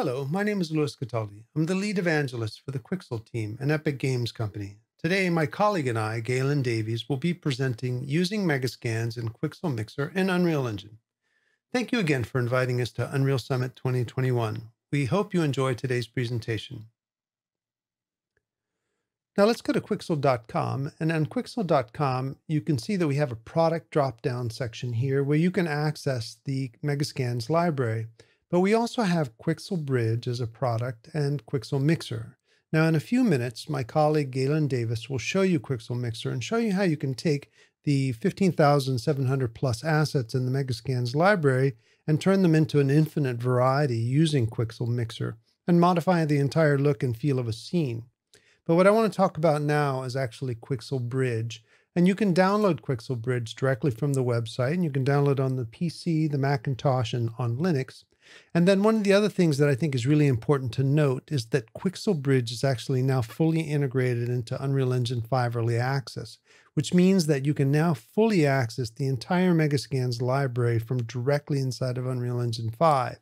Hello, my name is Louis Cataldi. I'm the lead evangelist for the Qwixel team, an Epic Games company. Today, my colleague and I, Galen Davies, will be presenting using Megascans in Qwixel Mixer and Unreal Engine. Thank you again for inviting us to Unreal Summit 2021. We hope you enjoy today's presentation. Now let's go to Qwixel.com, and on Qwixel.com, you can see that we have a product drop-down section here where you can access the Megascans library. But we also have Qwixel Bridge as a product and Qwixel Mixer. Now in a few minutes, my colleague Galen Davis will show you Qwixel Mixer and show you how you can take the 15,700 plus assets in the Megascans library and turn them into an infinite variety using Qwixel Mixer and modify the entire look and feel of a scene. But what I want to talk about now is actually Qwixel Bridge. And you can download Qwixel Bridge directly from the website, and you can download on the PC, the Macintosh, and on Linux. And then one of the other things that I think is really important to note is that Qwixel Bridge is actually now fully integrated into Unreal Engine 5 Early Access, which means that you can now fully access the entire Megascans library from directly inside of Unreal Engine 5.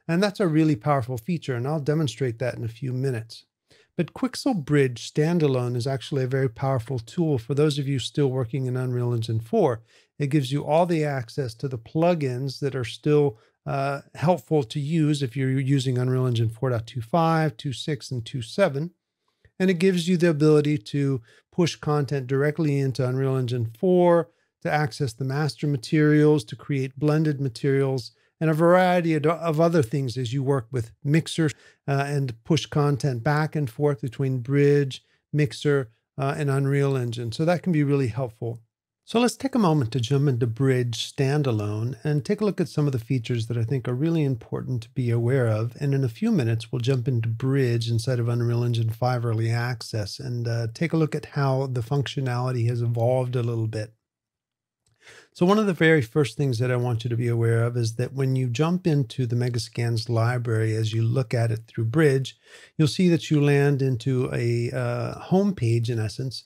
And that's a really powerful feature, and I'll demonstrate that in a few minutes. But Qwixel Bridge standalone is actually a very powerful tool for those of you still working in Unreal Engine 4. It gives you all the access to the plugins that are still helpful to use if you're using Unreal Engine 4.25, 2.6, and 2.7. And it gives you the ability to push content directly into Unreal Engine 4, to access the master materials, to create blended materials, and a variety of other things as you work with Mixer and push content back and forth between Bridge, Mixer, and Unreal Engine. So that can be really helpful. So let's take a moment to jump into Bridge standalone and take a look at some of the features that I think are really important to be aware of. And in a few minutes, we'll jump into Bridge inside of Unreal Engine 5 Early Access and take a look at how the functionality has evolved a little bit. So one of the very first things that I want you to be aware of is that when you jump into the Megascans library, as you look at it through Bridge, you'll see that you land into a home page in essence.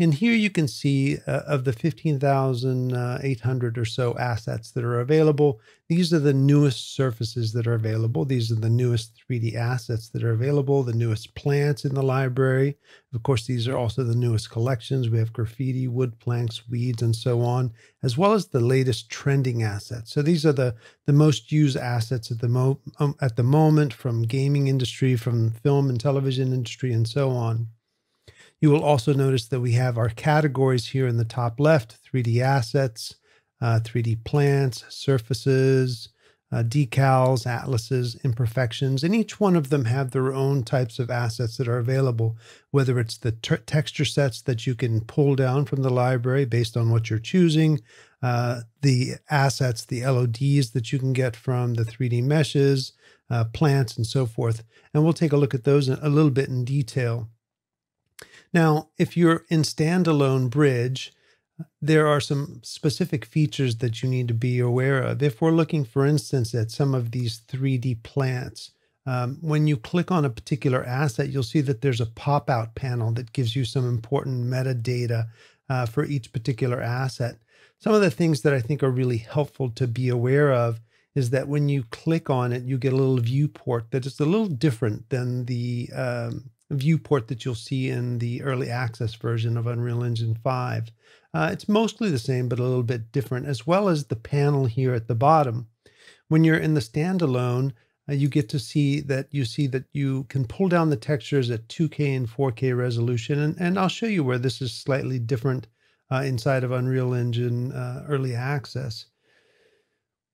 And here you can see of the 15,800 or so assets that are available. These are the newest surfaces that are available. These are the newest 3D assets that are available, the newest plants in the library. Of course, these are also the newest collections. We have graffiti, wood planks, weeds, and so on, as well as the latest trending assets. So these are the most used assets at the moment from gaming industry, from film and television industry, and so on. You will also notice that we have our categories here in the top left: 3D assets, 3D plants, surfaces, decals, atlases, imperfections, and each one of them have their own types of assets that are available, whether it's the texture sets that you can pull down from the library based on what you're choosing, the assets, the LODs that you can get from the 3D meshes, plants, and so forth. And we'll take a look at those a little bit in detail. Now, if you're in standalone Bridge, there are some specific features that you need to be aware of. If we're looking, for instance, at some of these 3D plants, when you click on a particular asset, you'll see that there's a pop-out panel that gives you some important metadata for each particular asset. Some of the things that I think are really helpful to be aware of is that when you click on it, you get a little viewport that is a little different than the viewport that you'll see in the early access version of Unreal Engine 5. It's mostly the same, but a little bit different, as well as the panel here at the bottom. When you're in the standalone, you get to see that you can pull down the textures at 2K and 4K resolution. And I'll show you where this is slightly different inside of Unreal Engine early access.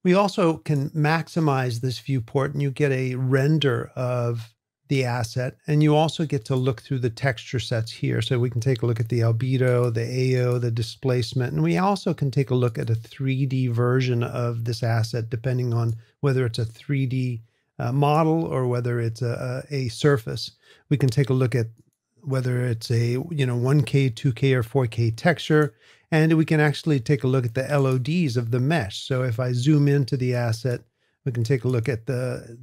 We also can maximize this viewport, and you get a render of the asset, and you also get to look through the texture sets here. So we can take a look at the albedo, the AO, the displacement, and we also can take a look at a 3D version of this asset, depending on whether it's a 3D model or whether it's a surface. We can take a look at whether it's a 1K, 2K, or 4K texture, and we can actually take a look at the LODs of the mesh. So if I zoom into the asset, we can take a look at the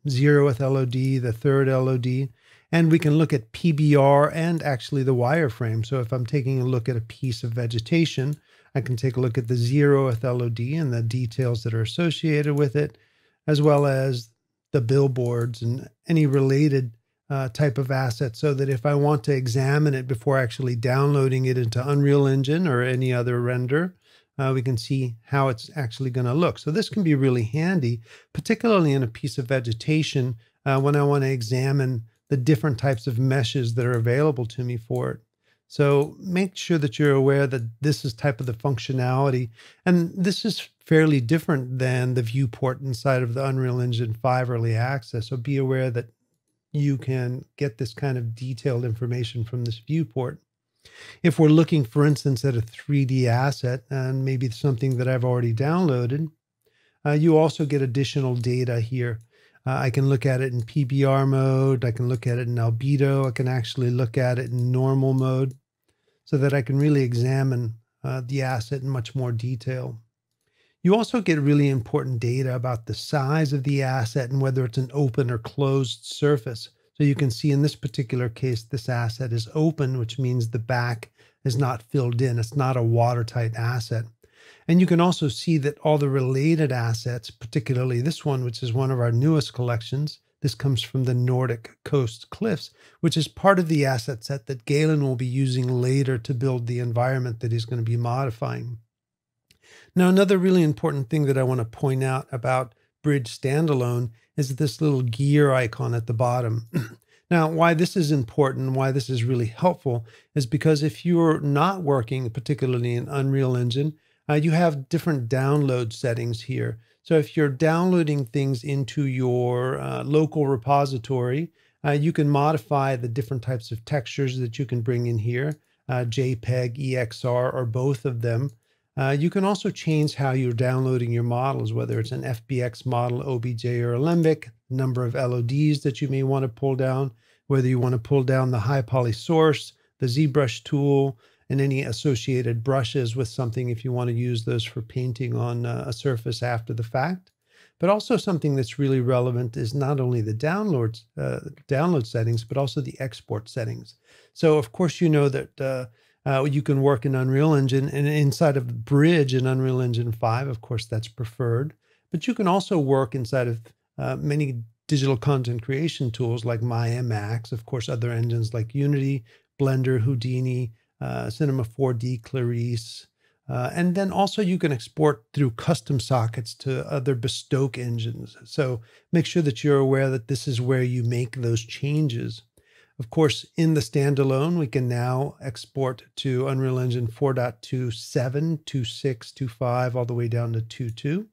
0th LOD, the 3rd LOD, and we can look at PBR and actually the wireframe. So if I'm taking a look at a piece of vegetation, I can take a look at the 0th LOD and the details that are associated with it, as well as the billboards and any related type of asset, so that if I want to examine it before actually downloading it into Unreal Engine or any other render, we can see how it's actually going to look. So this can be really handy, particularly in a piece of vegetation when I want to examine the different types of meshes that are available to me for it. So make sure that you're aware that this is type of the functionality, and this is fairly different than the viewport inside of the Unreal Engine 5 Early Access. So be aware that you can get this kind of detailed information from this viewport. If we're looking, for instance, at a 3D asset, and maybe something that I've already downloaded, you also get additional data here. I can look at it in PBR mode. I can look at it in albedo. I can actually look at it in normal mode so that I can really examine the asset in much more detail. You also get really important data about the size of the asset and whether it's an open or closed surface. So you can see in this particular case, this asset is open, which means the back is not filled in. It's not a watertight asset. And you can also see that all the related assets, particularly this one, which is one of our newest collections, this comes from the Nordic Coast Cliffs, which is part of the asset set that Galen will be using later to build the environment that he's going to be modifying. Now, another really important thing that I want to point out about Bridge Standalone is this little gear icon at the bottom. Now, why this is important, why this is really helpful, is because if you're not working, particularly in Unreal Engine, you have different download settings here. So if you're downloading things into your local repository, you can modify the different types of textures that you can bring in here, JPEG, EXR, or both of them. You can also change how you're downloading your models, whether it's an FBX model, OBJ, or Alembic, number of LODs that you may want to pull down, whether you want to pull down the high poly source, the ZBrush tool, and any associated brushes with something if you want to use those for painting on a surface after the fact. But also something that's really relevant is not only the download settings, but also the export settings. So of course, you know that you can work in Unreal Engine, and inside of Bridge in Unreal Engine 5, of course, that's preferred. But you can also work inside of many digital content creation tools like Maya Max, of course, other engines like Unity, Blender, Houdini, Cinema 4D, Clarice. And then also you can export through custom sockets to other bespoke engines. So make sure that you're aware that this is where you make those changes. Of course, in the standalone, we can now export to Unreal Engine 4.27, 2.6, 2.5, all the way down to 2.2.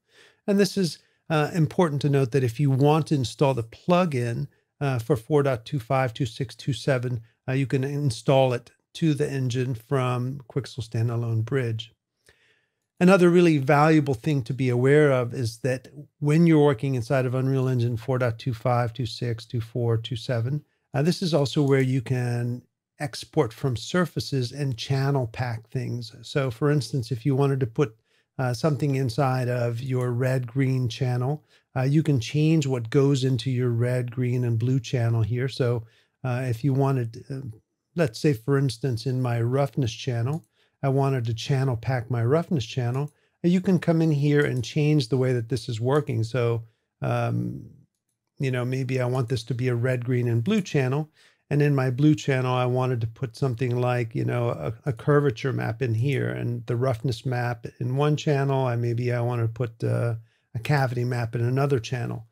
And this is important to note that if you want to install the plugin for 4.25, 2.6, 2.7, you can install it to the engine from Qwixel Standalone Bridge. Another really valuable thing to be aware of is that when you're working inside of Unreal Engine 4.25, 2.6, 2.4, 2.7, this is also where you can export from surfaces and channel pack things. So for instance, if you wanted to put something inside of your red, green channel, you can change what goes into your red, green, and blue channel here. So if you wanted, let's say for instance, in my roughness channel, I wanted to channel pack my roughness channel, you can come in here and change the way that this is working. So, you know, maybe I want this to be a red, green, and blue channel. And in my blue channel, I wanted to put something like, you know, a curvature map in here, and the roughness map in one channel. Maybe I want to put a cavity map in another channel.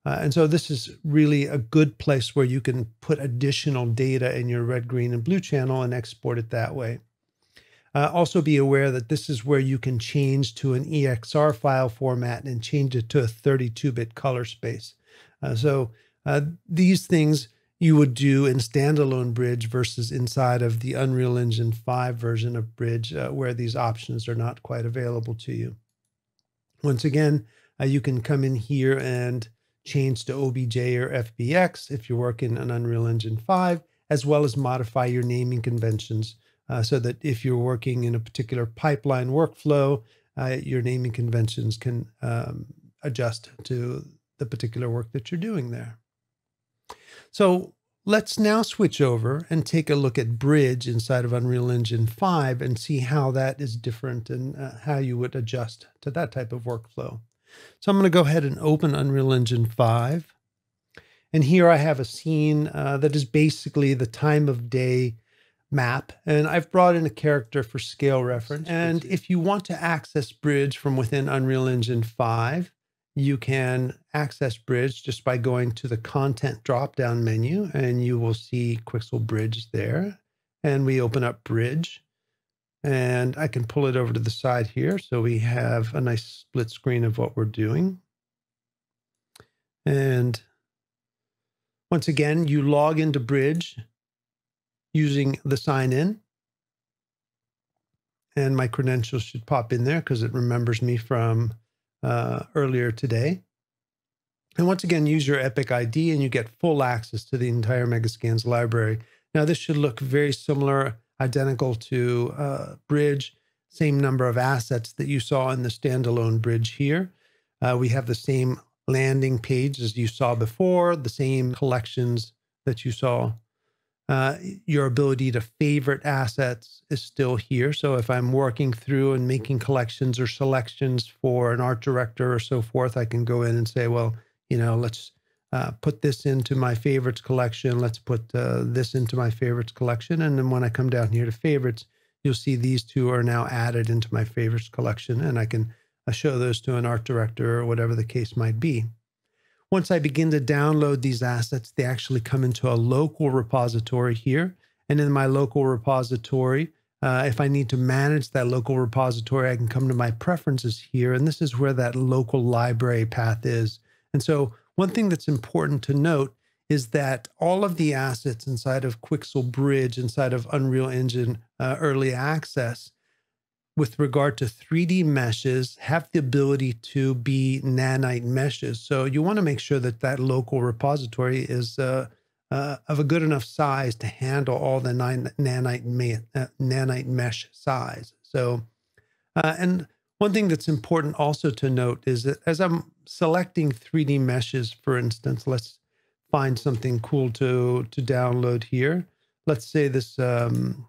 And so this is really a good place where you can put additional data in your red, green, and blue channel and export it that way. Also be aware that this is where you can change to an EXR file format and change it to a 32-bit color space. So these things you would do in standalone Bridge versus inside of the Unreal Engine 5 version of Bridge, where these options are not quite available to you. Once again, you can come in here and change to OBJ or FBX if you're working on Unreal Engine 5, as well as modify your naming conventions so that if you're working in a particular pipeline workflow, your naming conventions can adjust to the particular work that you're doing there. So let's now switch over and take a look at Bridge inside of Unreal Engine 5 and see how that is different and how you would adjust to that type of workflow. So I'm going to go ahead and open Unreal Engine 5. And here I have a scene that is basically the time of day map. And I've brought in a character for scale reference. And if you want to access Bridge from within Unreal Engine 5, you can access Bridge just by going to the Content drop-down menu, and you will see Qwixel Bridge there. And we open up Bridge, and I can pull it over to the side here. So we have a nice split screen of what we're doing. And once again, you log into Bridge using the sign in. And my credentials should pop in there because it remembers me from earlier today. And once again, use your Epic ID and you get full access to the entire Megascans library. Now, this should look very similar, identical to Bridge, same number of assets that you saw in the standalone Bridge here. We have the same landing page as you saw before, the same collections that you saw. Your ability to favorite assets is still here. So if I'm working through and making collections or selections for an art director or so forth, I can go in and say, well, you know, let's put this into my favorites collection. Let's put this into my favorites collection. And then when I come down here to favorites, you'll see these two are now added into my favorites collection. And I can show those to an art director or whatever the case might be. Once I begin to download these assets, they actually come into a local repository here. And in my local repository, if I need to manage that local repository, I can come to my preferences here. And this is where that local library path is. And so one thing that's important to note is that all of the assets inside of Qwixel Bridge, inside of Unreal Engine Early Access, with regard to 3D meshes, have the ability to be nanite meshes. So you want to make sure that that local repository is of a good enough size to handle all the nanite mesh size. So, and one thing that's important also to note is that as I'm selecting 3D meshes, for instance, let's find something cool to download here. Let's say this wooden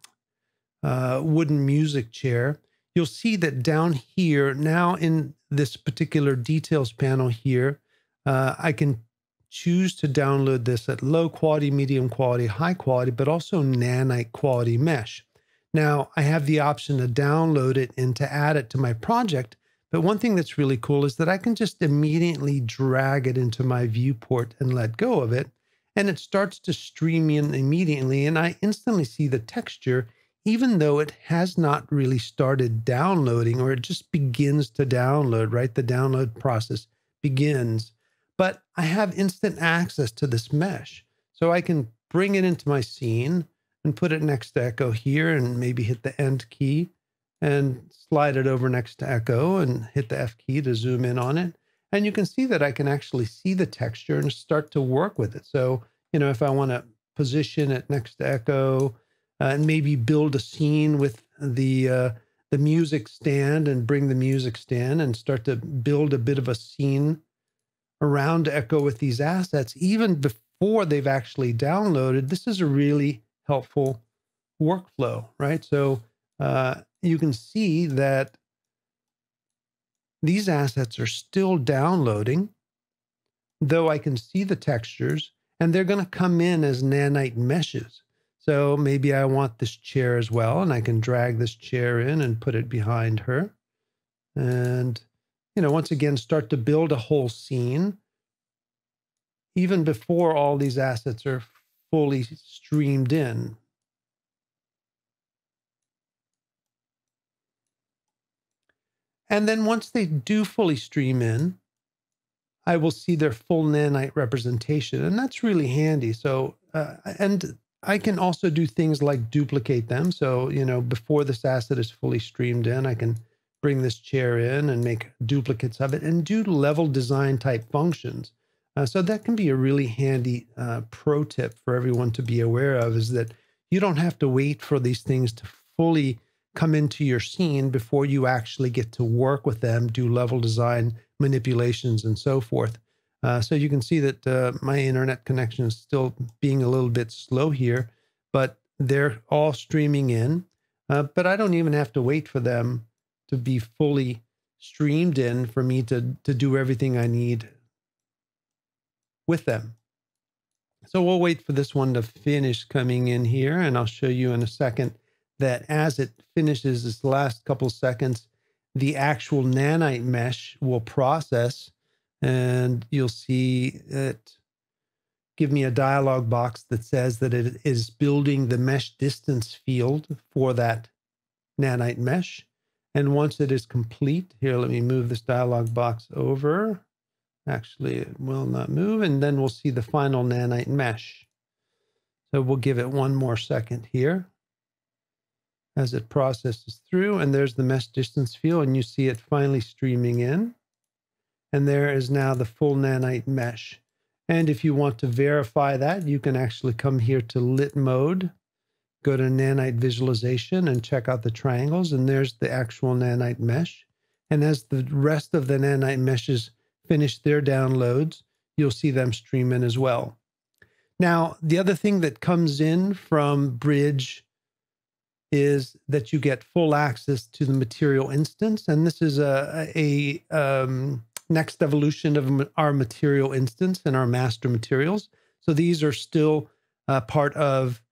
music chair. You'll see that down here, now in this particular details panel here, I can choose to download this at low quality, medium quality, high quality, but also nanite quality mesh. Now, I have the option to download it and to add it to my project, but one thing that's really cool is that I can just immediately drag it into my viewport and let go of it, and it starts to stream in immediately, and I instantly see the texture even though it has not really started downloading, or it just begins to download, right? The download process begins, but I have instant access to this mesh. So I can bring it into my scene and put it next to Echo here and maybe hit the End key and slide it over next to Echo and hit the F key to zoom in on it. And you can see that I can actually see the texture and start to work with it. So, you know, if I want to position it next to Echo, and maybe build a scene with the music stand and bring the music stand and start to build a bit of a scene around Echo with these assets, even before they've actually downloaded. This is a really helpful workflow, right? So you can see that these assets are still downloading, though I can see the textures, and they're going to come in as nanite meshes. So maybe I want this chair as well, and I can drag this chair in and put it behind her. And, you know, once again, start to build a whole scene, even before all these assets are fully streamed in. And then once they do fully stream in, I will see their full nanite representation, and that's really handy. So, and I can also do things like duplicate them. So, you know, before this asset is fully streamed in, I can bring this chair in and make duplicates of it and do level design type functions. So that can be a really handy pro tip for everyone to be aware of, is that you don't have to wait for these things to fully come into your scene before you actually get to work with them, do level design manipulations and so forth. So you can see that my internet connection is still being a little bit slow here, but they're all streaming in. But I don't even have to wait for them to be fully streamed in for me to do everything I need with them. So we'll wait for this one to finish coming in here, and I'll show you in a second that as it finishes this last couple seconds, the actual nanite mesh will process, and you'll see it give me a dialog box that says that it is building the mesh distance field for that nanite mesh. And once it is complete, here, let me move this dialog box over. Actually, it will not move, and then we'll see the final nanite mesh. So we'll give it one more second here as it processes through, and there's the mesh distance field, and you see it finally streaming in. And there is now the full nanite mesh. And if you want to verify that, you can actually come here to lit mode, go to nanite visualization, and check out the triangles, and there's the actual nanite mesh. And as the rest of the nanite meshes finish their downloads, you'll see them stream in as well. Now, the other thing that comes in from Bridge is that you get full access to the material instance. And this is a next evolution of our material instance and our master materials. So these are still part of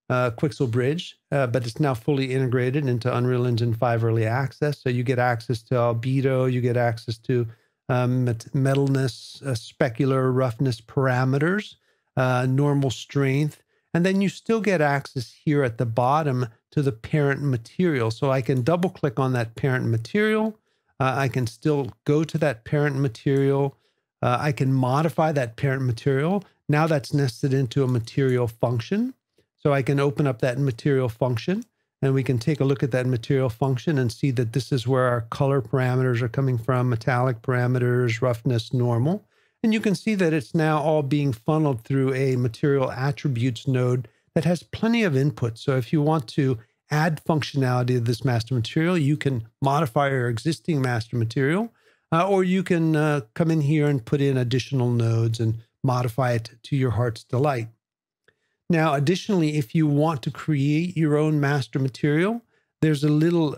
Qwixel Bridge, but it's now fully integrated into Unreal Engine 5 Early Access. So you get access to albedo, you get access to metalness, specular roughness parameters, normal strength, and then you still get access here at the bottom to the parent material. So I can double click on that parent material. I can still go to that parent material. I can modify that parent material. Now that's nested into a material function. So I can open up that material function, and we can take a look at that material function and see that this is where our color parameters are coming from, metallic parameters, roughness, normal. And you can see that it's now all being funneled through a material attributes node that has plenty of input. So if you want to add functionality to this master material, you can modify your existing master material, or you can come in here and put in additional nodes and modify it to your heart's delight. Now, additionally, if you want to create your own master material, there's a little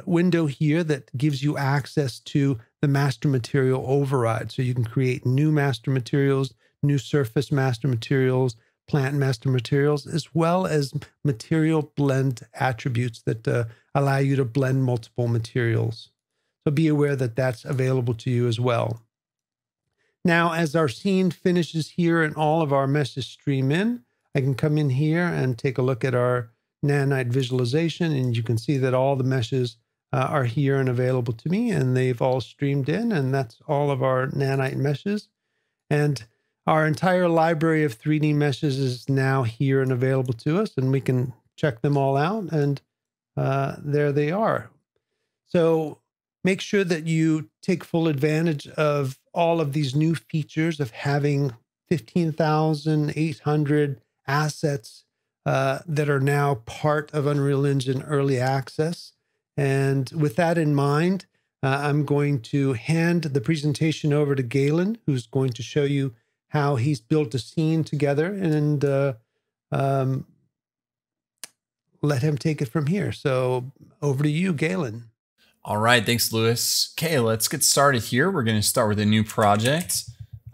window here that gives you access to the master material override. So you can create new master materials, new surface master materials, plant master materials, as well as material blend attributes that allow you to blend multiple materials. So be aware that that's available to you as well. Now, as our scene finishes here and all of our meshes stream in, I can come in here and take a look at our nanite visualization, and you can see that all the meshes are here and available to me, and they've all streamed in, and that's all of our nanite meshes. And our entire library of 3D meshes is now here and available to us, and we can check them all out, and there they are. So make sure that you take full advantage of all of these new features of having 15,800 assets that are now part of Unreal Engine Early Access. And with that in mind, I'm going to hand the presentation over to Galen, who's going to show you how he's built a scene together, and let him take it from here. So over to you, Galen. All right, thanks, Lewis. Okay, let's get started here. We're going to start with a new project.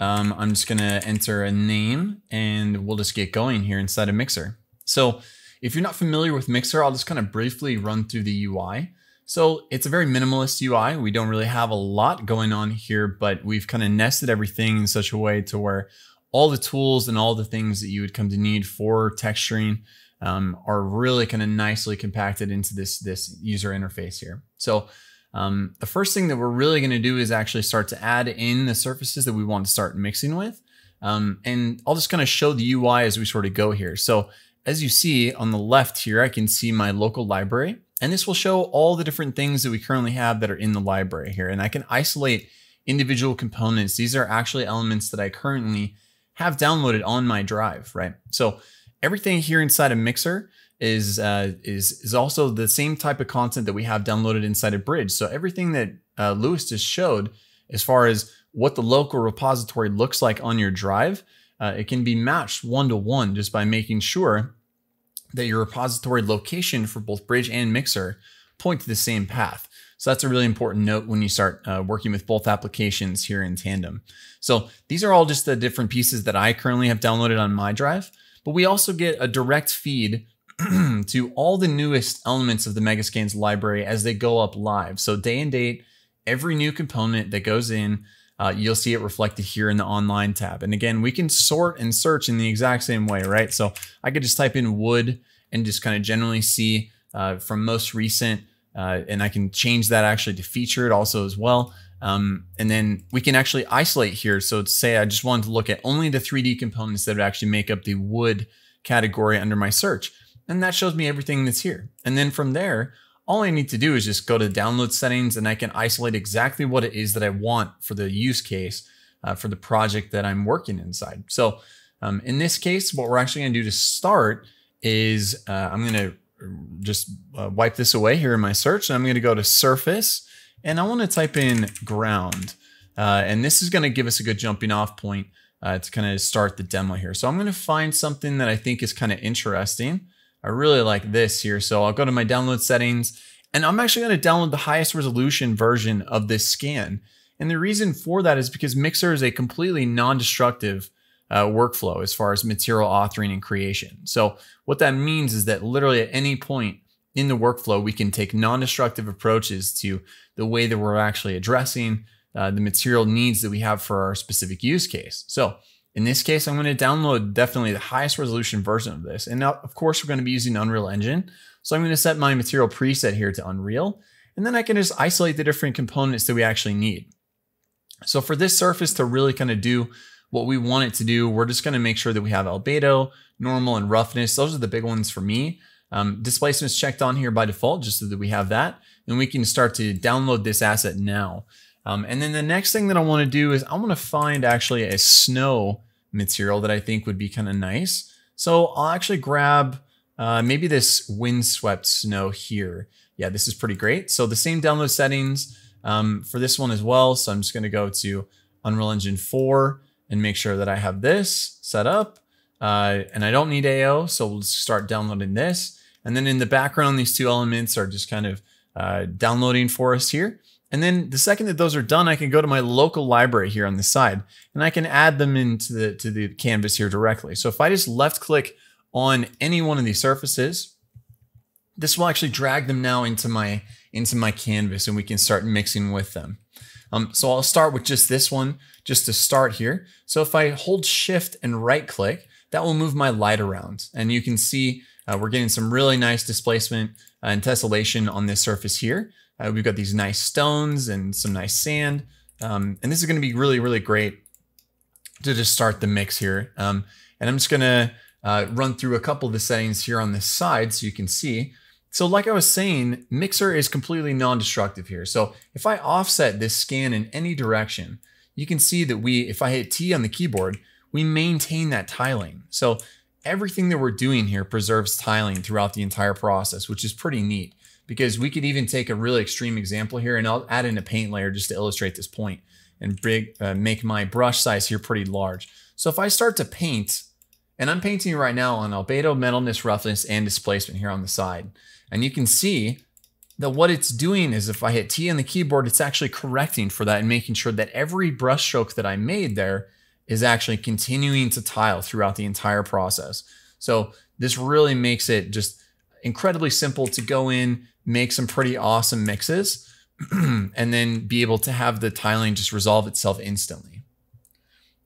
I'm just going to enter a name, and we'll just get going here inside of Mixer. So if you're not familiar with Mixer, I'll just kind of briefly run through the UI. So it's a very minimalist UI. We don't really have a lot going on here, but we've kind of nested everything in such a way to where all the tools and all the things that you would come to need for texturing are really kind of nicely compacted into this user interface here. So the first thing that we're really going to do is actually start to add in the surfaces that we want to start mixing with. And I'll just kind of show the UI as we sort of go here. So as you see on the left here, I can see my local library, and this will show all the different things that we currently have that are in the library here. And I can isolate individual components. These are actually elements that I currently have downloaded on my drive, right? So everything here inside of Mixer is also the same type of content that we have downloaded inside of Bridge. So everything that Lewis just showed as far as what the local repository looks like on your drive, it can be matched one-to-one just by making sure that your repository location for both Bridge and Mixer point to the same path. So that's a really important note when you start working with both applications here in tandem. So these are all just the different pieces that I currently have downloaded on my drive, but we also get a direct feed to all the newest elements of the Megascans library as they go up live. So day and date, every new component that goes in, you'll see it reflected here in the online tab. And again, we can sort and search in the exact same way, right? So I could just type in wood and just kind of generally see from most recent, and I can change that actually to featured also as well. And then we can actually isolate here. So to say I just wanted to look at only the 3D components that would actually make up the wood category under my search. And that shows me everything that's here. And then from there, all I need to do is just go to download settings and I can isolate exactly what it is that I want for the use case for the project that I'm working inside. So in this case, what we're actually gonna do to start is I'm gonna just wipe this away here in my search, and I'm gonna go to surface and I wanna type in ground. And this is gonna give us a good jumping off point to kind of start the demo here. So I'm gonna find something that I think is kind of interesting. I really like this here. So I'll go to my download settings and I'm actually going to download the highest resolution version of this scan. And the reason for that is because Mixer is a completely non-destructive workflow as far as material authoring and creation. So what that means is that literally at any point in the workflow, we can take non-destructive approaches to the way that we're actually addressing the material needs that we have for our specific use case. So in this case, I'm going to download definitely the highest resolution version of this. And now, of course, we're going to be using Unreal Engine. So I'm going to set my material preset here to Unreal. And then I can just isolate the different components that we actually need. So for this surface to really kind of do what we want it to do, we're just going to make sure that we have albedo, normal, and roughness. Those are the big ones for me. Displacement is checked on here by default, just so that we have that. And we can start to download this asset now. And then the next thing that I want to do is I want to find actually a snow material that I think would be kind of nice. So I'll actually grab maybe this windswept snow here. Yeah, this is pretty great. So the same download settings for this one as well. So I'm just going to go to Unreal Engine 4 and make sure that I have this set up. And I don't need AO, so we'll start downloading this. And then in the background, these two elements are just kind of downloading for us here. And then the second that those are done, I can go to my local library here on the side and I can add them into the canvas here directly. So if I just left click on any one of these surfaces, this will actually drag them now into my canvas and we can start mixing with them. So I'll start with just this one just to start here. So if I hold shift and right click, that will move my light around. And you can see we're getting some really nice displacement and tessellation on this surface here. We've got these nice stones and some nice sand. And this is going to be really, really great to just start the mix here. And I'm just going to run through a couple of the settings here on this side so you can see. So like I was saying, Mixer is completely non-destructive here. So if I offset this scan in any direction, you can see that if I hit T on the keyboard, we maintain that tiling. So everything that we're doing here preserves tiling throughout the entire process, which is pretty neat. Because we could even take a really extreme example here, and I'll add in a paint layer just to illustrate this point and make my brush size here pretty large. So if I start to paint, and I'm painting right now on albedo, metalness, roughness, and displacement here on the side. And you can see that what it's doing is if I hit T on the keyboard, it's actually correcting for that and making sure that every brush stroke that I made there is actually continuing to tile throughout the entire process. So this really makes it just incredibly simple to go in, make some pretty awesome mixes, and then be able to have the tiling just resolve itself instantly.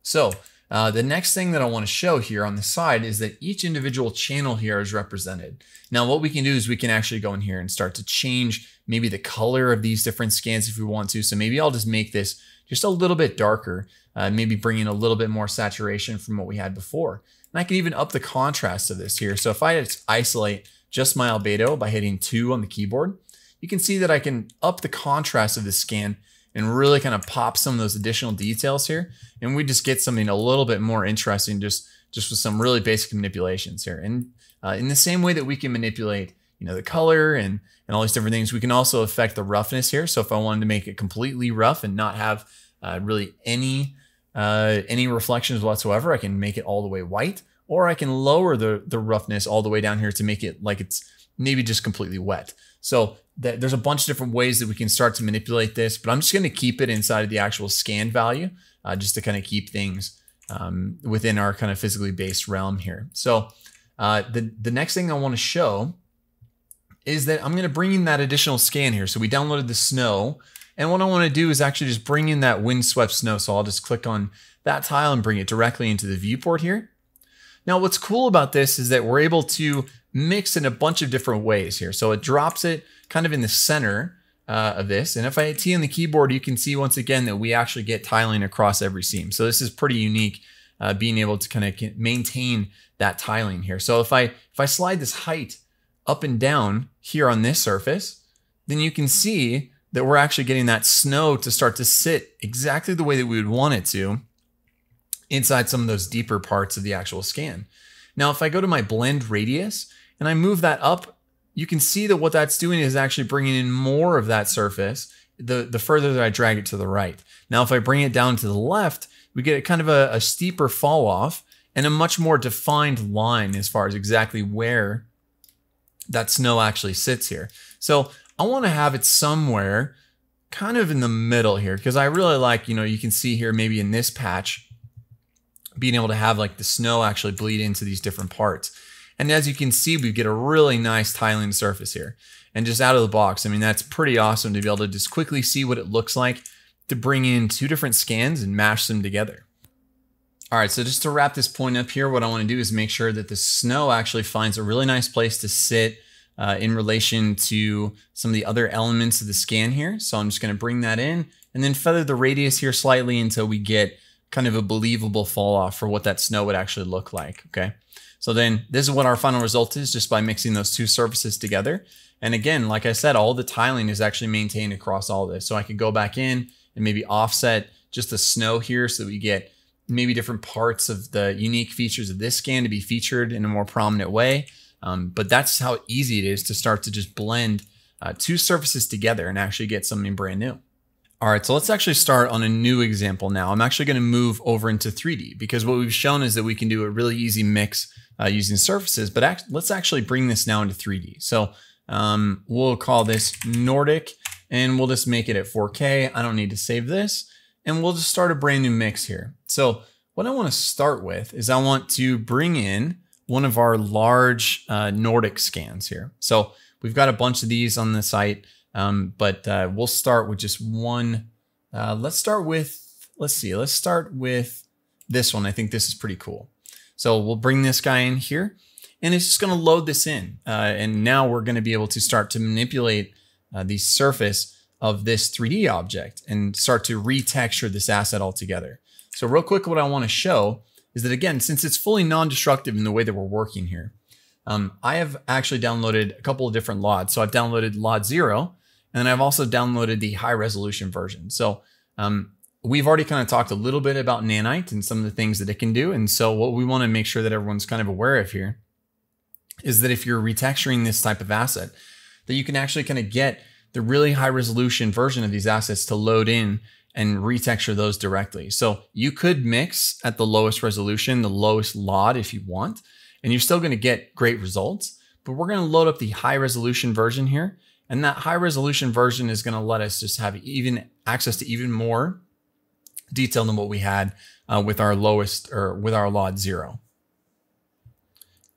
So the next thing that I want to show here on the side is that each individual channel here is represented. Now what we can do is we can actually go in here and start to change maybe the color of these different scans if we want to. So maybe I'll just make this just a little bit darker, maybe bring in a little bit more saturation from what we had before. And I can even up the contrast of this here. So if I just isolate just my albedo by hitting 2 on the keyboard, you can see that I can up the contrast of this scan and really kind of pop some of those additional details here. And we just get something a little bit more interesting just with some really basic manipulations here. And in the same way that we can manipulate, the color and all these different things, we can also affect the roughness here. So if I wanted to make it completely rough and not have really any reflections whatsoever, I can make it all the way white, or I can lower the roughness all the way down here to make it like it's maybe just completely wet. So there's a bunch of different ways that we can start to manipulate this, but I'm just going to keep it inside of the actual scan value just to kind of keep things within our kind of physically based realm here. So the next thing I want to show is that I'm going to bring in that additional scan here. So we downloaded the snow, and what I want to do is actually just bring in that windswept snow. So I'll just click on that tile and bring it directly into the viewport here. Now, what's cool about this is that we're able to mix in a bunch of different ways here. So it drops it kind of in the center of this. And if I hit T on the keyboard, you can see once again that we actually get tiling across every seam. So this is pretty unique, being able to kind of maintain that tiling here. So if I slide this height up and down here on this surface, then you can see that we're actually getting that snow to start to sit exactly the way that we would want it to inside some of those deeper parts of the actual scan. Now, if I go to my blend radius and I move that up, you can see that what that's doing is actually bringing in more of that surface the further that I drag it to the right. Now, if I bring it down to the left, we get kind of a steeper fall off and a much more defined line as far as exactly where that snow actually sits here. So I want to have it somewhere kind of in the middle here, because I really like, you can see here maybe in this patch, being able to have like the snow actually bleed into these different parts. And as you can see, we get a really nice tiling surface here. And just out of the box, I mean, that's pretty awesome to be able to just quickly see what it looks like to bring in two different scans and mash them together. All right, so just to wrap this point up here, what I want to do is make sure that the snow actually finds a really nice place to sit in relation to some of the other elements of the scan here. So I'm just going to bring that in and then feather the radius here slightly until we get kind of a believable fall off for what that snow would actually look like. Okay. So then this is what our final result is just by mixing those two surfaces together. And again, like I said, all the tiling is actually maintained across all this. So I could go back in and maybe offset just the snow here so that we get maybe different parts of the unique features of this scan to be featured in a more prominent way. But that's how easy it is to start to just blend two surfaces together and actually get something brand new. All right, so let's actually start on a new example now. I'm actually going to move over into 3D because what we've shown is that we can do a really easy mix using surfaces, but let's actually bring this now into 3D. So we'll call this Nordic and we'll just make it at 4K. I don't need to save this and we'll just start a brand new mix here. So what I want to start with is I want to bring in one of our large Nordic scans here. So we've got a bunch of these on the site. But we'll start with just one. Let's start with this one. I think this is pretty cool. So we'll bring this guy in here and it's just going to load this in. And now we're going to be able to start to manipulate the surface of this 3D object and start to retexture this asset altogether. So real quick, what I want to show is that again, since it's fully non-destructive in the way that we're working here, I have actually downloaded a couple of different LODs. So I've downloaded LOD 0. And then I've also downloaded the high resolution version. So we've already kind of talked a little bit about Nanite and some of the things that it can do. And so what we want to make sure that everyone's kind of aware of here is that if you're retexturing this type of asset, that you can actually kind of get the really high resolution version of these assets to load in and retexture those directly. So you could mix at the lowest resolution, the lowest LOD if you want, and you're still going to get great results. But we're going to load up the high resolution version here. And that high resolution version is going to let us just have even access to even more detail than what we had with our lowest or with our LOD 0.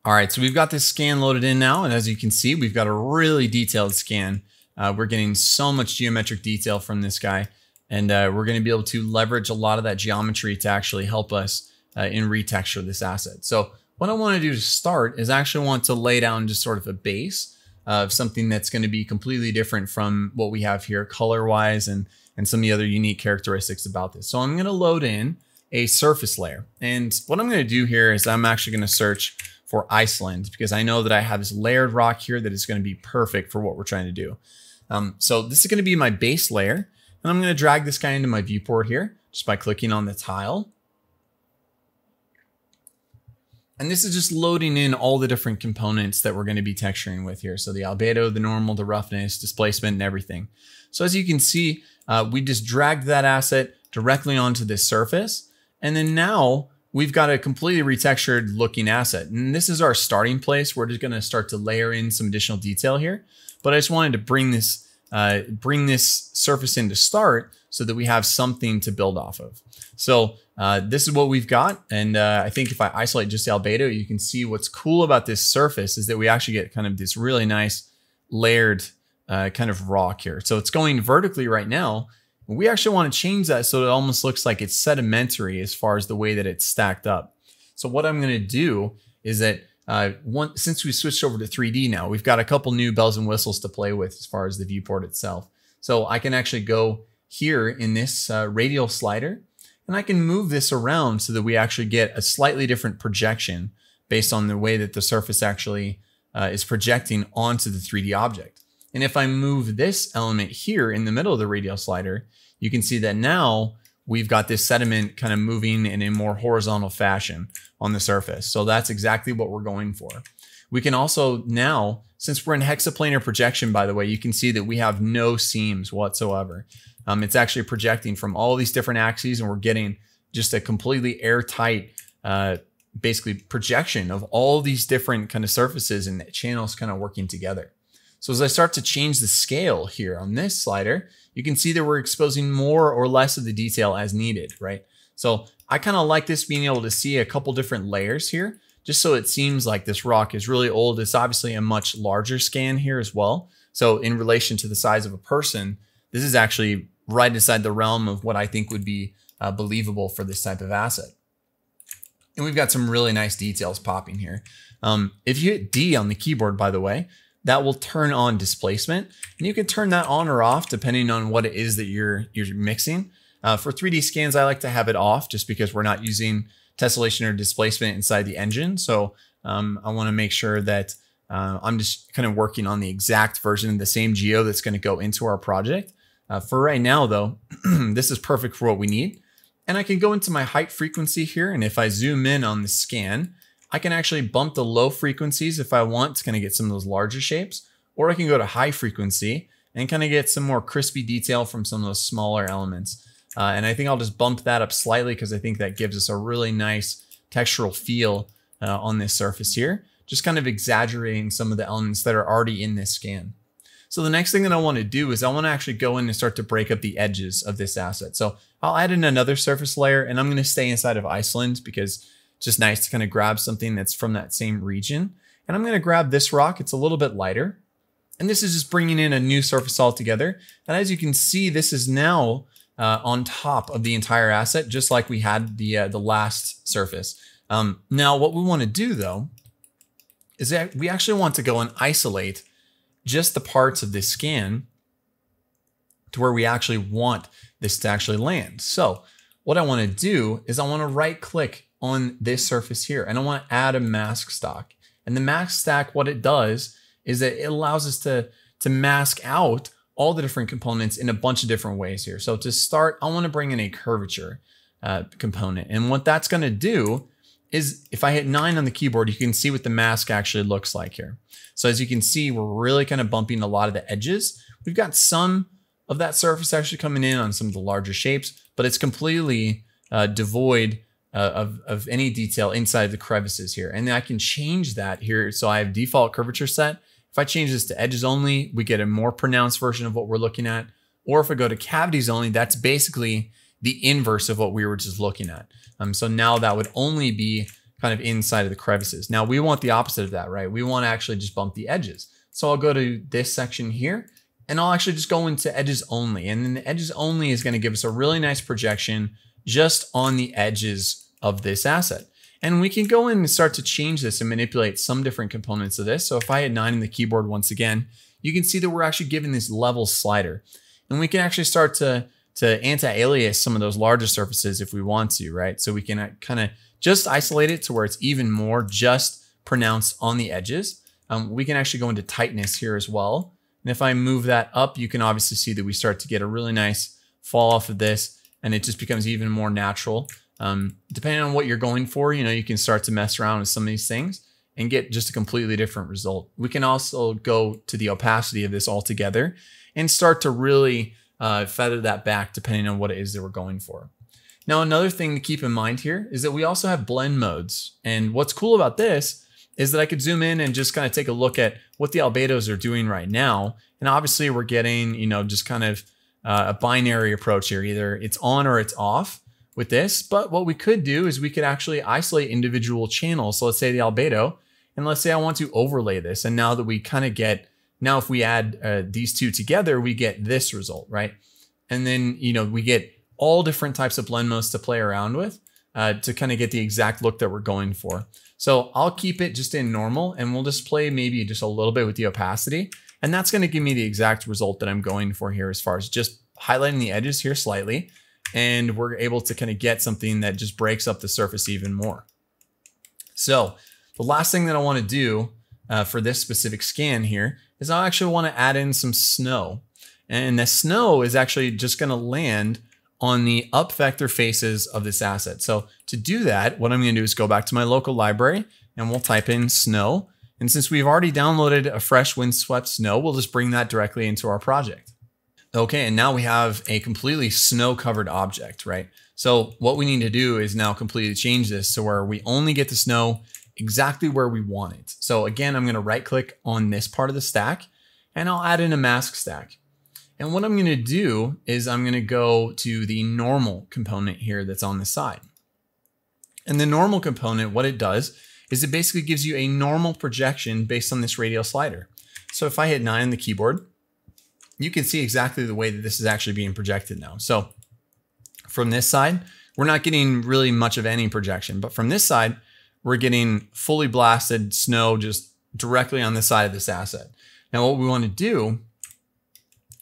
All right, so we've got this scan loaded in now. And as you can see, we've got a really detailed scan. We're getting so much geometric detail from this guy. And we're going to be able to leverage a lot of that geometry to actually help us in retexture this asset. So what I want to do to start is actually want to lay down just sort of a base of something that's going to be completely different from what we have here color-wise and some of the other unique characteristics about this. So I'm going to load in a surface layer. And what I'm going to do here is I'm actually going to search for Iceland because I know that I have this layered rock here that is going to be perfect for what we're trying to do. So this is going to be my base layer. And I'm going to drag this guy into my viewport here just by clicking on the tile. And this is just loading in all the different components that we're going to be texturing with here. So the albedo, the normal, the roughness, displacement, and everything. So as you can see, we just dragged that asset directly onto this surface. And then now we've got a completely retextured looking asset. And this is our starting place. We're just going to start to layer in some additional detail here. But I just wanted to bring this surface in to start so that we have something to build off of. So this is what we've got. And I think if I isolate just the albedo, you can see what's cool about this surface is that we actually get kind of this really nice layered kind of rock here. So it's going vertically right now. We actually want to change that so it almost looks like it's sedimentary as far as the way that it's stacked up. So what I'm going to do is that since we switched over to 3D now, we've got a couple new bells and whistles to play with as far as the viewport itself. So I can actually go here in this radial slider, and I can move this around so that we actually get a slightly different projection based on the way that the surface actually is projecting onto the 3D object. And if I move this element here in the middle of the radial slider, you can see that now we've got this sediment kind of moving in a more horizontal fashion on the surface. So that's exactly what we're going for. We can also now, since we're in hexaplanar projection, by the way, you can see that we have no seams whatsoever. It's actually projecting from all these different axes, and we're getting just a completely airtight, basically projection of all these different kind of surfaces and channels kind of working together. So as I start to change the scale here on this slider, you can see that we're exposing more or less of the detail as needed, right? So I kind of like this being able to see a couple different layers here, just so it seems like this rock is really old. It's obviously a much larger scan here as well. So in relation to the size of a person, this is actually right inside the realm of what I think would be believable for this type of asset. And we've got some really nice details popping here. If you hit D on the keyboard, by the way, that will turn on displacement, and you can turn that on or off depending on what it is that you're mixing. For 3D scans, I like to have it off just because we're not using tessellation or displacement inside the engine. So I want to make sure that I'm just kind of working on the exact version of the same geo that's going to go into our project. For right now, though, this is perfect for what we need. And I can go into my height frequency here, and if I zoom in on the scan, I can actually bump the low frequencies if I want to kind of get some of those larger shapes, or I can go to high frequency and kind of get some more crispy detail from some of those smaller elements. And I think I'll just bump that up slightly because I think that gives us a really nice textural feel on this surface here, just kind of exaggerating some of the elements that are already in this scan. So the next thing that I want to do is I want to actually go in and start to break up the edges of this asset. So I'll add in another surface layer, and I'm going to stay inside of Iceland because it's just nice to kind of grab something that's from that same region. And I'm going to grab this rock. It's a little bit lighter. And this is just bringing in a new surface altogether. And as you can see, this is now on top of the entire asset, just like we had the last surface. Now, what we want to do, though, is that we actually want to go and isolate just the parts of this scan to where we actually want this to actually land. So what I want to do is I want to right click on this surface here, and I want to add a mask stock. And the mask stack, what it does is that it allows us to mask out all the different components in a bunch of different ways here. So to start, I want to bring in a curvature component. And what that's going to do is if I hit 9 on the keyboard, you can see what the mask actually looks like here. So as you can see, we're really kind of bumping a lot of the edges. We've got some of that surface actually coming in on some of the larger shapes, but it's completely devoid of any detail inside the crevices here. And I can change that here. So I have default curvature set. If I change this to edges only, we get a more pronounced version of what we're looking at. Or if I go to cavities only, that's basically the inverse of what we were just looking at. So now that would only be kind of inside of the crevices. Now we want the opposite of that, right? We want to actually just bump the edges. So I'll go to this section here, and I'll actually just go into edges only. And then the edges only is going to give us a really nice projection just on the edges of this asset. And we can go in and start to change this and manipulate some different components of this. So if I hit 9 on the keyboard once again, you can see that we're actually given this level slider. And we can actually start to anti-alias some of those larger surfaces if we want to, right? So we can kind of just isolate it to where it's even more just pronounced on the edges. We can actually go into tightness here as well. And if I move that up, you can obviously see that we start to get a really nice fall off of this, and it just becomes even more natural. Depending on what you're going for, you can start to mess around with some of these things and get just a completely different result. We can also go to the opacity of this altogether and start to really feather that back depending on what it is that we're going for. Now, another thing to keep in mind here is that we also have blend modes. And what's cool about this is that I could zoom in and just kind of take a look at what the albedos are doing right now. And obviously we're getting, just kind of a binary approach here. Either it's on or it's off with this. But what we could do is we could actually isolate individual channels. So let's say the albedo, and let's say I want to overlay this. And now that we kind of get, now if we add these two together, we get this result, right? And then, we get all different types of blend modes to play around with to kind of get the exact look that we're going for. So I'll keep it just in normal, and we'll just play maybe just a little bit with the opacity. And that's going to give me the exact result that I'm going for here, as far as just highlighting the edges here slightly. And we're able to kind of get something that just breaks up the surface even more. So the last thing that I want to do for this specific scan here is I actually want to add in some snow. And the snow is actually just going to land on the up vector faces of this asset. So to do that, what I'm going to do is go back to my local library and we'll type in snow. And since we've already downloaded a fresh windswept snow, we'll just bring that directly into our project. Okay, and now we have a completely snow covered object, right? So what we need to do is now completely change this to where we only get the snow exactly where we want it. So again, I'm going to right click on this part of the stack and I'll add in a mask stack. And what I'm going to do is I'm going to go to the normal component here that's on the side. And the normal component, what it does is it basically gives you a normal projection based on this radial slider. So if I hit 9 on the keyboard, you can see exactly the way that this is actually being projected now. So from this side, we're not getting really much of any projection, but from this side, we're getting fully blasted snow just directly on the side of this asset. Now what we want to do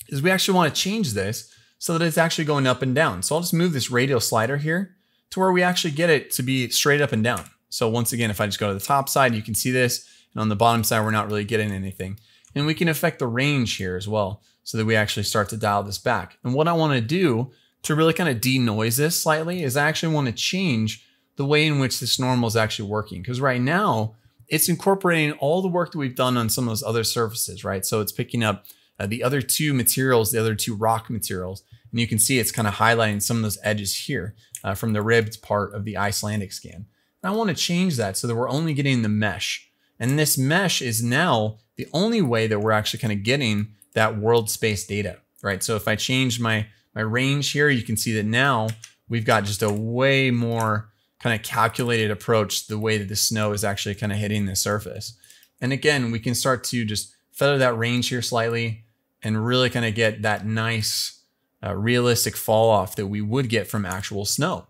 is we actually want to change this so that it's actually going up and down. So I'll just move this radial slider here to where we actually get it to be straight up and down. So once again, if I just go to the top side, you can see this, and on the bottom side, we're not really getting anything. And we can affect the range here as well, so that we actually start to dial this back. And what I want to do to really kind of denoise this slightly is I actually want to change the way in which this normal is actually working. Because right now, it's incorporating all the work that we've done on some of those other surfaces, right? So it's picking up the other two materials, the other two rock materials. And you can see it's kind of highlighting some of those edges here from the ribbed part of the Icelandic scan. And I want to change that so that we're only getting the mesh. And this mesh is now the only way that we're actually kind of getting that world space data, right? So if I change my range here, you can see that now we've got just a way more kind of calculated approach, the way that the snow is actually kind of hitting the surface. And again, we can start to just feather that range here slightly and really kind of get that nice realistic fall off that we would get from actual snow.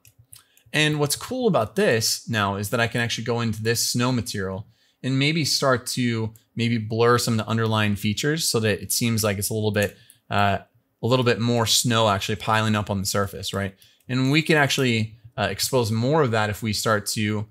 And what's cool about this now is that I can actually go into this snow material and maybe start to blur some of the underlying features so that it seems like it's a little bit more snow actually piling up on the surface, right? And we can actually expose more of that if we start to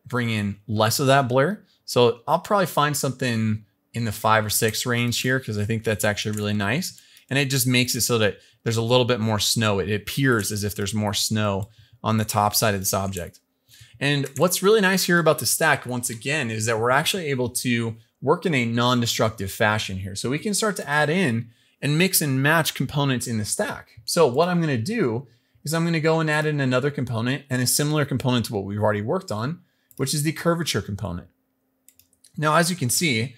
bring in less of that blur. So I'll probably find something in the 5 or 6 range here because I think that's actually really nice. And it just makes it so that there's a little bit more snow. It appears as if there's more snow on the top side of this object. And what's really nice here about the stack, once again, is that we're actually able to work in a non-destructive fashion here. So we can start to add in and mix and match components in the stack. So what I'm going to do is I'm going to go and add in another component and a similar component to what we've already worked on, which is the curvature component. Now, as you can see,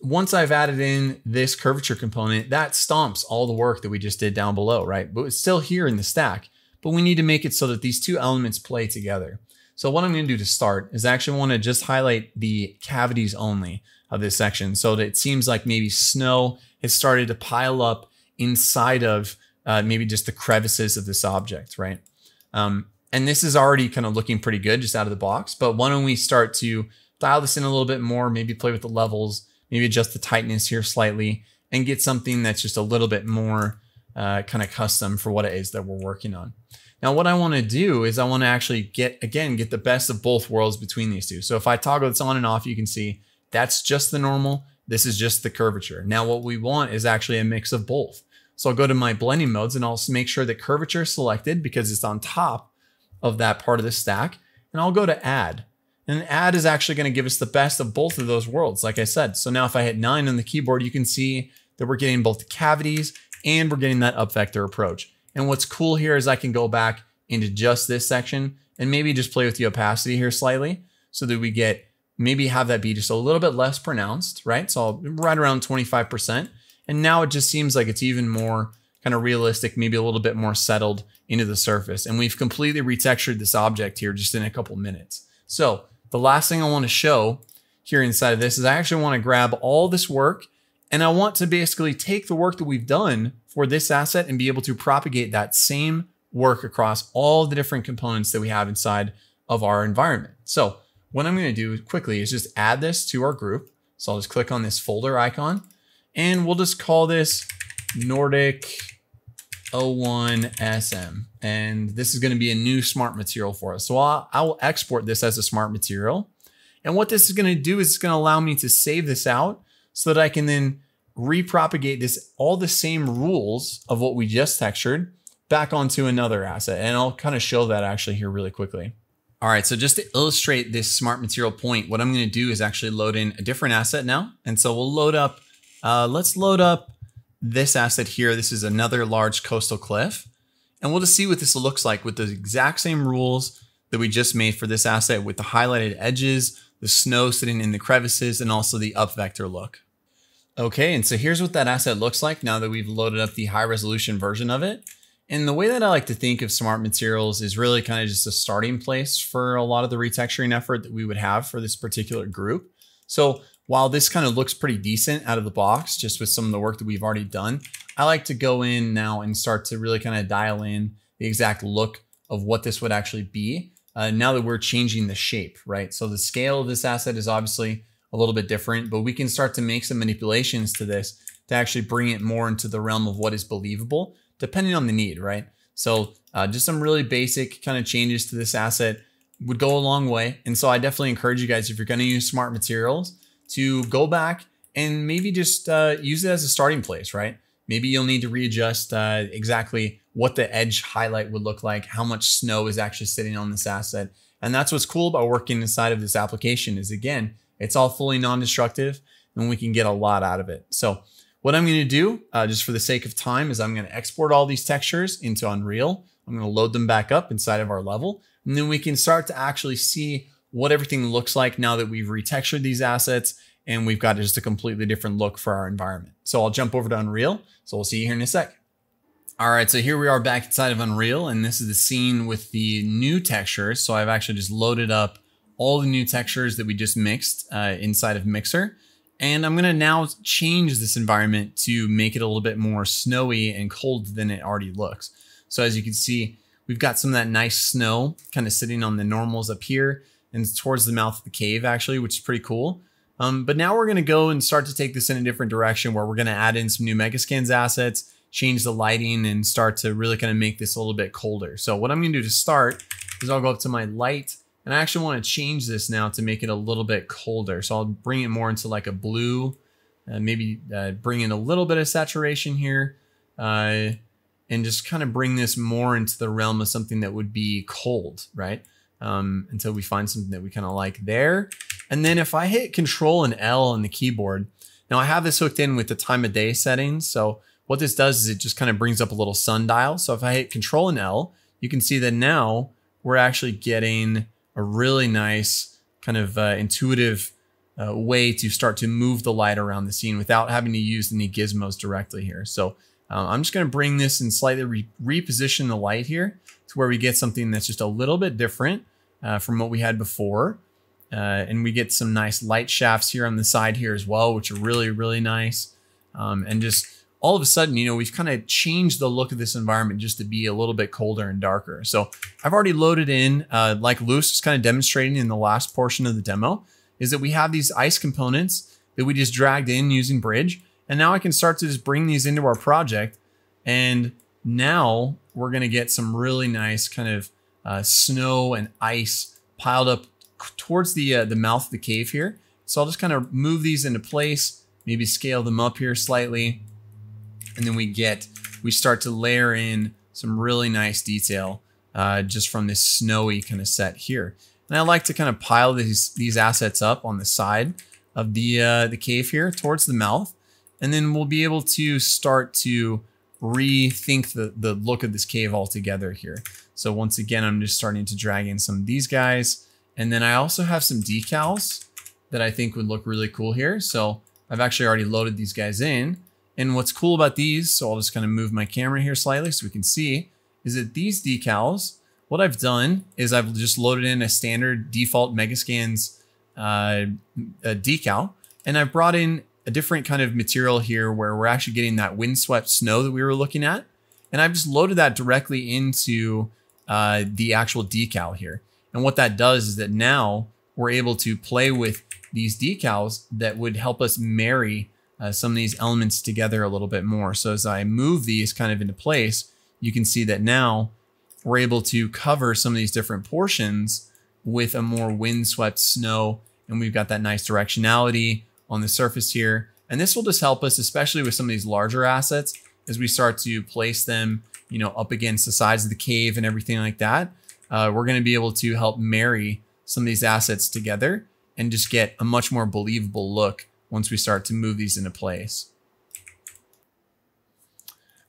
once I've added in this curvature component, that stomps all the work that we just did down below, right? But it's still here in the stack. But we need to make it so that these two elements play together. So what I'm going to do to start is I actually want to just highlight the cavities only of this section so that it seems like maybe snow has started to pile up inside of maybe just the crevices of this object, right? And this is already kind of looking pretty good just out of the box. But why don't we start to dial this in a little bit more, maybe play with the levels, maybe adjust the tightness here slightly, and get something that's just a little bit more kind of custom for what it is that we're working on. Now, what I want to do is I want to actually get the best of both worlds between these two. So if I toggle this on and off, you can see that's just the normal. This is just the curvature. Now, what we want is actually a mix of both. So I'll go to my blending modes and I'll make sure that curvature is selected because it's on top of that part of the stack. And I'll go to add. And add is actually going to give us the best of both of those worlds, like I said. So now if I hit 9 on the keyboard, you can see that we're getting both the cavities and we're getting that up vector approach. And what's cool here is I can go back into just this section and maybe just play with the opacity here slightly so that we get, maybe have that be just a little bit less pronounced, right? So right around 25%. And now it just seems like it's even more kind of realistic, maybe a little bit more settled into the surface. And we've completely retextured this object here just in a couple minutes. So the last thing I want to show here inside of this is I actually want to grab all this work and I want to basically take the work that we've done for this asset and be able to propagate that same work across all the different components that we have inside of our environment. So what I'm going to do quickly is just add this to our group. So I'll just click on this folder icon and we'll just call this Nordic 01 SM. And this is going to be a new smart material for us. So I will export this as a smart material. And what this is going to do is it's going to allow me to save this out so that I can then repropagate this, all the same rules of what we just textured back onto another asset. And I'll kind of show that actually here really quickly. All right, so just to illustrate this smart material point, what I'm going to do is actually load in a different asset now. And so we'll load up, let's load up this asset here. This is another large coastal cliff. And we'll just see what this looks like with the exact same rules that we just made for this asset with the highlighted edges, the snow sitting in the crevices, and also the up vector look. Okay, and so here's what that asset looks like now that we've loaded up the high resolution version of it. And the way that I like to think of smart materials is really kind of just a starting place for a lot of the retexturing effort that we would have for this particular group. So while this kind of looks pretty decent out of the box, just with some of the work that we've already done, I like to go in now and start to really kind of dial in the exact look of what this would actually be now that we're changing the shape, right? So the scale of this asset is obviously a little bit different, but we can start to make some manipulations to this to actually bring it more into the realm of what is believable, depending on the need, right? So just some really basic kind of changes to this asset would go a long way. And so I definitely encourage you guys, if you're going to use smart materials, to go back and maybe just use it as a starting place, right? Maybe you'll need to readjust exactly what the edge highlight would look like, how much snow is actually sitting on this asset. And that's what's cool about working inside of this application is, again, it's all fully non-destructive and we can get a lot out of it. So what I'm going to do, just for the sake of time, is I'm going to export all these textures into Unreal. I'm going to load them back up inside of our level. And then we can start to actually see what everything looks like now that we've retextured these assets and we've got just a completely different look for our environment. So I'll jump over to Unreal. So we'll see you here in a sec. All right, so here we are back inside of Unreal, and this is the scene with the new textures. So I've actually just loaded up all the new textures that we just mixed inside of Mixer. And I'm gonna now change this environment to make it a little bit more snowy and cold than it already looks. So as you can see, we've got some of that nice snow kind of sitting on the normals up here and towards the mouth of the cave actually, which is pretty cool. But now we're gonna go and start to take this in a different direction where we're gonna add in some new Megascans assets, change the lighting, and start to really kind of make this a little bit colder. So what I'm gonna do to start is I'll go up to my light, and I actually want to change this now to make it a little bit colder. So I'll bring it more into like a blue, maybe bring in a little bit of saturation here, and just kind of bring this more into the realm of something that would be cold, right? Until we find something that we kind of like there. And then if I hit Control and L on the keyboard, now I have this hooked in with the time of day settings. So what this does is it just kind of brings up a little sundial. So if I hit Control and L, you can see that now we're actually getting a really nice kind of intuitive way to start to move the light around the scene without having to use any gizmos directly here. So I'm just going to bring this and slightly reposition the light here to where we get something that's just a little bit different from what we had before. And we get some nice light shafts here on the side here as well, which are really, really nice. And just all of a sudden, you know, we've kind of changed the look of this environment just to be a little bit colder and darker. So I've already loaded in, like Lewis was kind of demonstrating in the last portion of the demo, is that we have these ice components that we just dragged in using Bridge. And now I can start to just bring these into our project. And now we're going to get some really nice kind of snow and ice piled up towards the mouth of the cave here. So I'll just kind of move these into place, maybe scale them up here slightly. And then we start to layer in some really nice detail just from this snowy kind of set here. And I like to kind of pile these assets up on the side of the cave here towards the mouth. And then we'll be able to start to rethink the look of this cave altogether here. So once again, I'm just starting to drag in some of these guys. And then I also have some decals that I think would look really cool here. So I've actually already loaded these guys in. And what's cool about these, so I'll just kind of move my camera here slightly so we can see, is that these decals, what I've done is I've just loaded in a standard default Megascans decal. And I've brought in a different kind of material here where we're actually getting that windswept snow that we were looking at. And I've just loaded that directly into the actual decal here. And what that does is that now we're able to play with these decals that would help us marry some of these elements together a little bit more. So as I move these kind of into place, you can see that now we're able to cover some of these different portions with a more windswept snow. And we've got that nice directionality on the surface here. And this will just help us, especially with some of these larger assets, as we start to place them, you know, up against the sides of the cave and everything like that. We're going to be able to help marry some of these assets together and just get a much more believable look once we start to move these into place.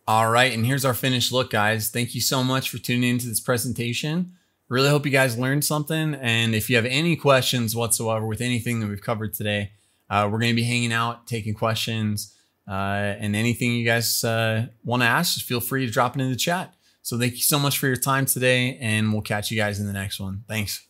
All right, and here's our finished look, guys. Thank you so much for tuning into this presentation. Really hope you guys learned something. And if you have any questions whatsoever with anything that we've covered today, we're going to be hanging out, taking questions, and anything you guys want to ask, just feel free to drop it in the chat. So thank you so much for your time today, and we'll catch you guys in the next one. Thanks.